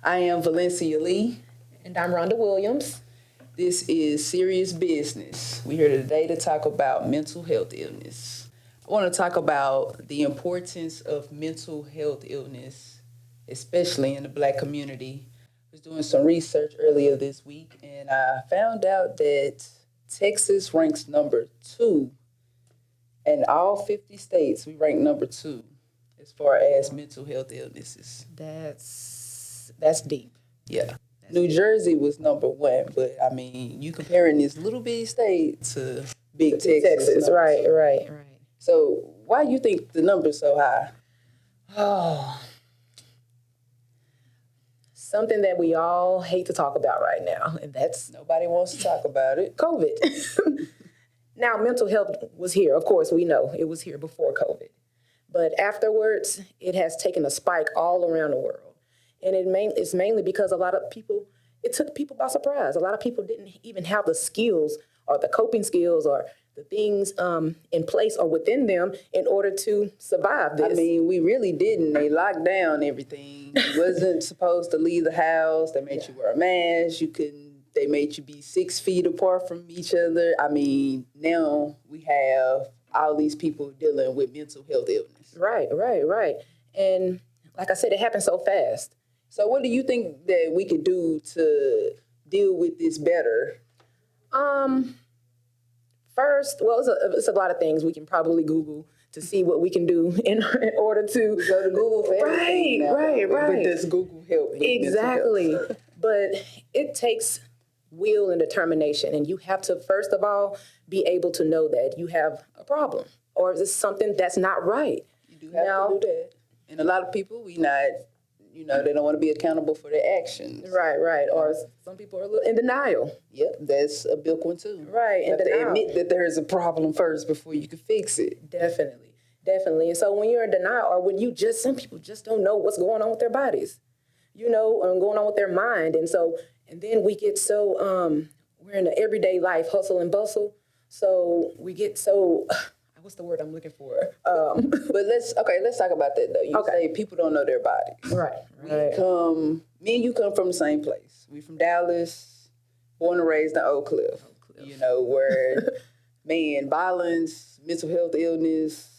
I am Valencia Lee. And I'm Rhonda Williams. This is Serious Business. We're here today to talk about mental health illness. I want to talk about the importance of mental health illness, especially in the Black community. I was doing some research earlier this week, and I found out that Texas ranks number 2. In all 50 states, we rank number 2 as far as mental health illnesses. That's deep. Yeah. New Jersey was number 1, but I mean, you comparing this little bitty state to big Texas. Right. So why do you think the number's so high? Oh, something that we all hate to talk about right now, and that's Nobody wants to talk about it. COVID. Now, mental health was here. Of course, we know it was here before COVID. But afterwards, it has taken a spike all around the world. And it's mainly because it took people by surprise. A lot of people didn't even have the skills or the coping skills or the things in place or within them in order to survive this. I mean, we really didn't. They locked down everything. You wasn't supposed to leave the house. They made you wear a mask. They made you be 6 feet apart from each other. I mean, now we have all these people dealing with mental health illness. Right. And like I said, it happened so fast. So what do you think that we could do to deal with this better? First, well, it's a lot of things we can probably Google to see what we can do in order to Go to Google for everything now. Right. But does Google help? With Exactly. mental health? But it takes will and determination, and you have to first of all be able to know that you have a problem, or is this something that's not right? You do have to do that. And a lot of people, they don't want to be accountable for their actions. Right. Or some people are a little in denial. Yep, that's a big one too. Right, You have to admit that there is a problem first before you can fix it. Definitely. And so when you're in denial, or when some people just don't know what's going on with their bodies, or going on with their mind. And then we get so, we're in the everyday life, hustle and bustle. So we get so, what's the word I'm looking for? But let's talk about that though. You say people don't know their bodies. Right. Me and you come from the same place. We from Dallas, born and raised in Oak Cliff. Where, violence, mental health illness,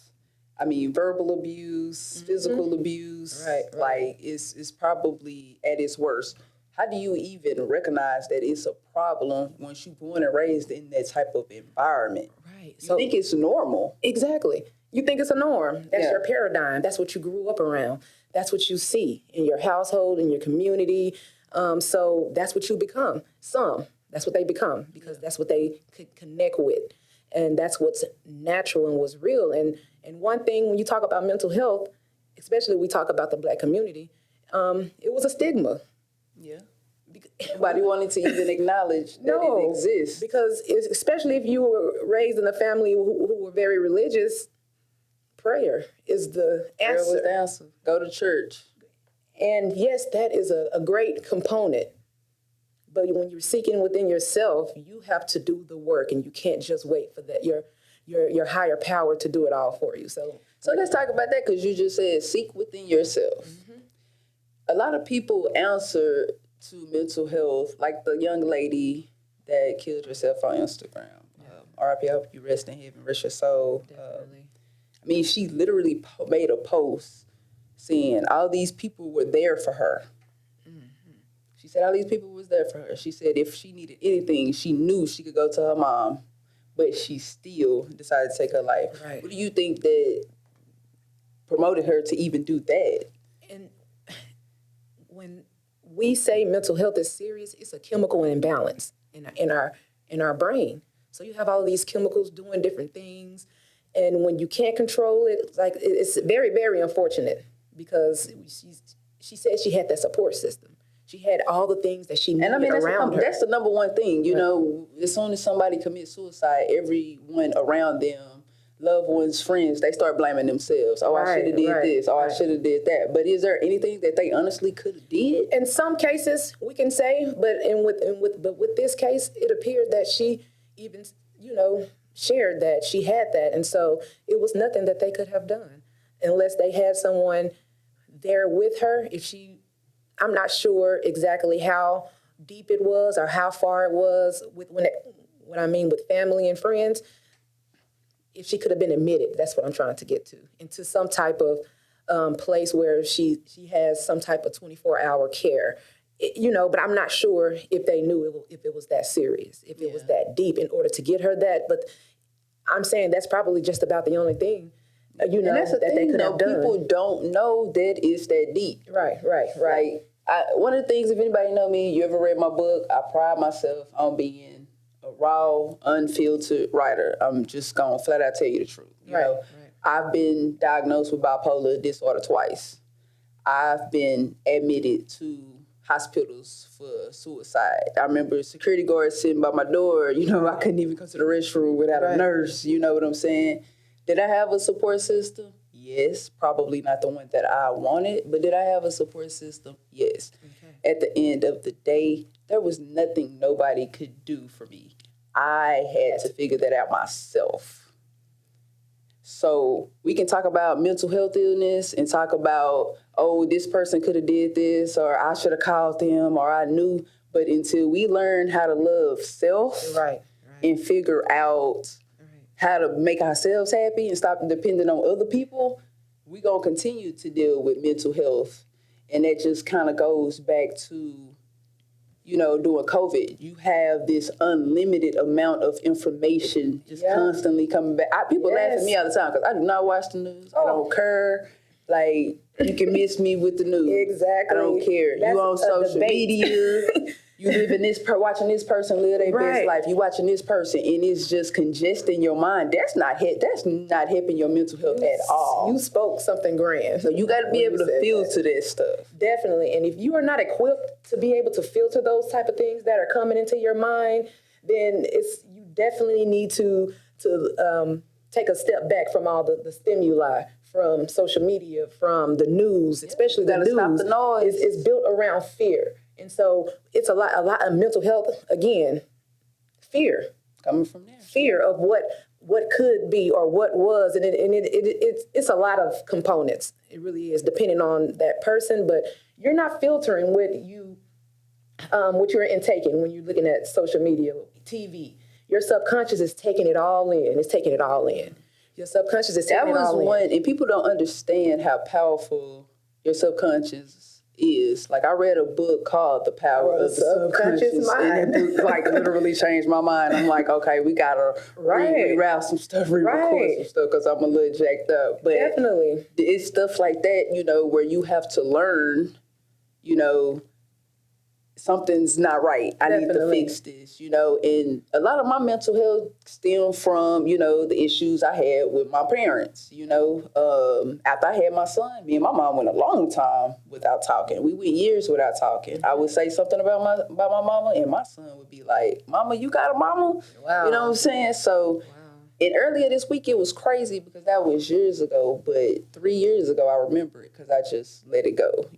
verbal abuse, physical abuse, Right. like it's probably at its worst. How do you even recognize that it's a problem once you're born and raised in that type of environment? Right. You think it's normal. Exactly. You think it's a norm. That's Yeah. your paradigm. That's what you grew up around. That's what you see in your household, in your community. So that's what you become. That's what they become because that's what they could connect with. And that's what's natural and what's real. And one thing when you talk about mental health, especially we talk about the Black community, it was a stigma. Yeah. Nobody wanted to even acknowledge that it exists. Because especially if you were raised in a family who were very religious, prayer is the answer. Prayer was the answer. Go to church. And yes, that is a great component. But when you're seeking within yourself, you have to do the work, and you can't just wait for that your higher power to do it all for you. So let's talk about that because you just said seek within yourself. Mm-hmm. A lot of people answer to mental health, like the young lady that killed herself on Instagram. R.I.P. I hope you rest in heaven, rest your soul. definitely. She literally made a post saying all these people were there for her. She said all these people was there for her. She said if she needed anything, she knew she could go to her mom, but she still decided to take her life. Right. What do you think that promoted her to even do that? And when we say mental health is serious, it's a chemical imbalance in our brain. So you have all these chemicals doing different things, and when you can't control it, it's very, very unfortunate because she said she had that support system. She had all the things that she needed around her. That's the number one thing. As soon as somebody commits suicide, everyone around them, loved ones, friends, they start blaming themselves. Oh, I should have did this. Oh, I should have did that. But is there anything that they honestly could have did? In some cases, we can say, but with this case, it appeared that she even, shared that she had that. And so it was nothing that they could have done unless they had someone there with her. I'm not sure exactly how deep it was or how far it was with when I mean with family and friends. If she could have been admitted, that's what I'm trying to get to, into some type of place where she has some type of 24-hour care. But I'm not sure if they knew if it was that serious, if it was that deep in order to get her that. But I'm saying that's probably just about the only thing, and that's the thing, they could have done. People don't know that it's that deep. Right. Like, one of the things, if anybody know me, you ever read my book, I pride myself on being a raw, unfiltered writer. I'm just going to flat out tell you the truth. You know, I've been diagnosed with bipolar disorder twice. I've been admitted to hospitals for suicide. I remember security guards sitting by my door. I couldn't even go to the restroom without a nurse. You know what I'm saying? Did I have a support system? Yes. Probably not the one that I wanted, but did I have a support system? Yes. Okay. At the end of the day, there was nothing nobody could do for me. I had to figure that out myself. So we can talk about mental health illness and talk about, oh, this person could have did this, or I should have called them, or I knew. But until we learn how to love self and figure out how to make ourselves happy and stop depending on other people, we're going to continue to deal with mental health. And that just kind of goes back to, during COVID, you have this unlimited amount of information just constantly coming back. People laugh at me all the time because I do not watch the news. I don't care. Like, you can miss me with the news. Exactly. I don't care. That's you on social media. You living watching this person live their best life. You watching this person, and it's just congesting your mind. That's not helping your mental health at all. You spoke something grand. So you got to be able to filter that stuff. Definitely. And if you are not equipped to be able to filter those type of things that are coming into your mind, then you definitely need to take a step back from all the stimuli, from social media, from the news, especially the news. Stop the noise. It's built around fear. And so it's a lot of mental health, again, fear. Coming from there. Fear of what could be or what was. And it's a lot of components. It really is, depending on that person. But you're not filtering what you're intaking when you're looking at social media, TV. Your subconscious is taking it all in. Your subconscious is taking it all in. And people don't understand how powerful your subconscious is. Like, I read a book called The Power of the Subconscious Mind. And it literally changed my mind. I'm like, okay, we gotta reroute some stuff, re-record some stuff, because I'm a little jacked up. But definitely, it's stuff like that, where you have to learn, something's not right. I need to fix this, and a lot of my mental health stemmed from, the issues I had with my parents, after I had my son, me and my mom went a long time without talking. We went years without talking. I would say something about my mama, and my son would be like, "Mama, you got a mama?" Wow. You know what I'm saying? So, and earlier this week, it was crazy because that was years ago, but 3 years ago, I remember it because I just let it go,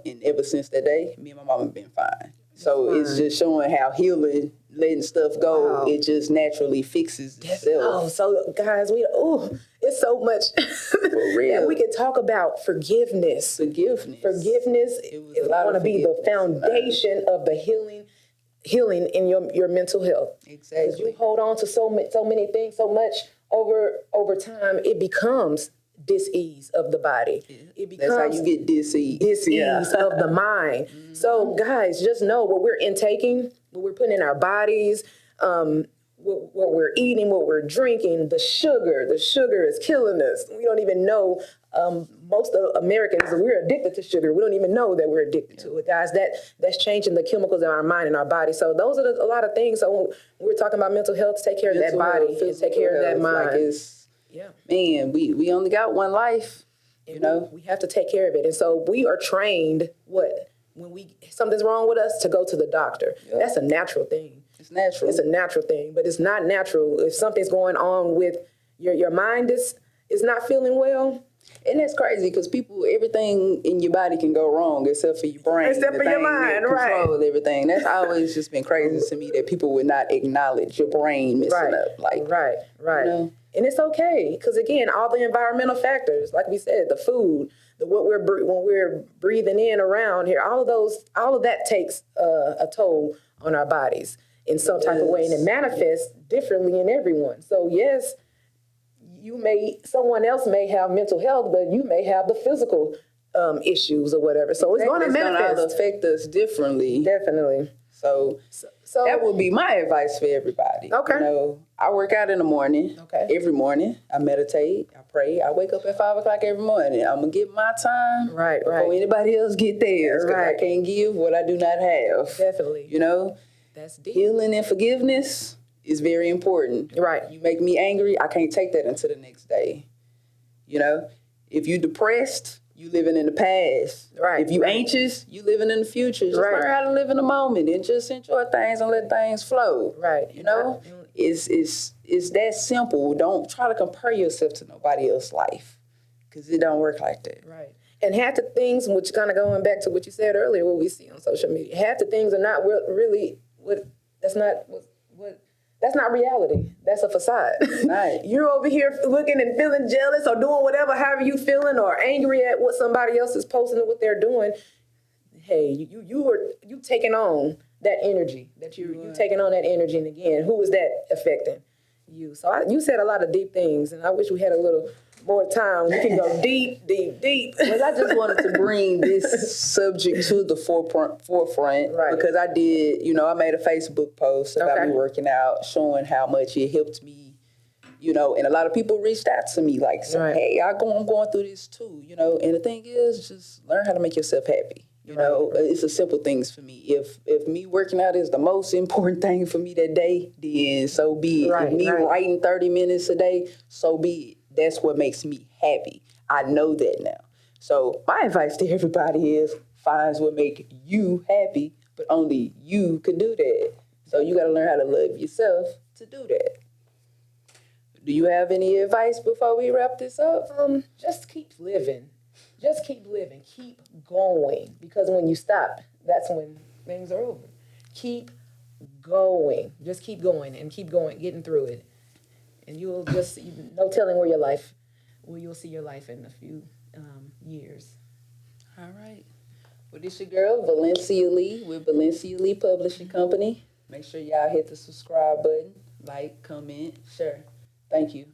and ever since that day, me and my mama have been fine. So it's just showing how healing, letting stuff go, it just naturally fixes itself. Oh, so guys, it's so much For real. that we can talk about. Forgiveness is going to be the foundation of the healing in your mental health. Exactly. Because you hold on to so many things so much over time, it becomes dis-ease of the body. It becomes that's how you get dis-ease. Dis-ease of the mind. Mm-hmm. So guys, just know what we're intaking, what we're putting in our bodies, what we're eating, what we're drinking, the sugar is killing us. We don't even know, most of Americans, we're addicted to sugar. We don't even know that we're addicted to it, guys. That's changing the chemicals in our mind and our body. So those are a lot of things. So when we're talking about mental health, take care of that body and take care of that mind. Man, we only got one life, We have to take care of it. And so we are trained, when something's wrong with us, to go to the doctor. Yep. That's a natural thing. It's natural. It's a natural thing, but it's not natural if something's going on with your mind is not feeling well. And that's crazy because everything in your body can go wrong except for your brain. Except for your mind, right. Controls everything. That's always just been crazy to me that people would not acknowledge your brain messing up. Like, right. And it's okay, because again, all the environmental factors, like we said, the food, when we're breathing in around here, all of that takes a toll on our bodies in some type of way, and it manifests differently in everyone. So yes, someone else may have mental health, but you may have the physical issues or whatever. So it's going to manifest. It's going to affect us differently. Definitely. So that would be my advice for everybody. Okay. You know, I work out in the morning. Okay. Every morning. I meditate. I pray. I wake up at 5 o'clock every morning. I'm going to get my time. Right. Before anybody else get theirs. Because I can't give what I do not have. Definitely. You know? That's deep. Healing and forgiveness is very important. Right. You make me angry, I can't take that into the next day. You know? If you depressed, you living in the past. Right. If you anxious, you living in the future. Just learn how to live in the moment and just enjoy things and let things flow. Right. You know? It's that simple. Don't try to compare yourself to nobody else's life. Because it don't work like that. Right. And half the things, which kind of going back to what you said earlier, what we see on social media, half the things are not really that's not reality. That's a facade. Right. You're over here looking and feeling jealous or doing whatever, however you feeling, or angry at what somebody else is posting and what they're doing. Hey, you taking on that energy. You taking on that energy, and again, who is that affecting? You. So you said a lot of deep things, and I wish we had a little more time. We can go deep. Well, I just wanted to bring this subject to the forefront because I did, I made a Facebook post about me working out, showing how much it helped me, and a lot of people reached out to me like, hey, I'm going through this too, and the thing is, just learn how to make yourself happy. It's the simple things for me. If me working out is the most important thing for me that day, then so be it. If me writing 30 minutes a day, so be it. That's what makes me happy. I know that now. So my advice to everybody is find what make you happy, but only you can do that. So you got to learn how to love yourself to do that. Do you have any advice before we wrap this up? Just keep living. Just keep living. Keep going. Because when you stop, that's when things are over. Keep going. Just keep going and keep going, getting through it. And you'll just, no telling where you'll see your life in a few years. All right. Well, this your girl, Valencia Lee, with Valencia Lee Publishing Company. Make sure y'all hit the subscribe button, like, comment, share. Thank you.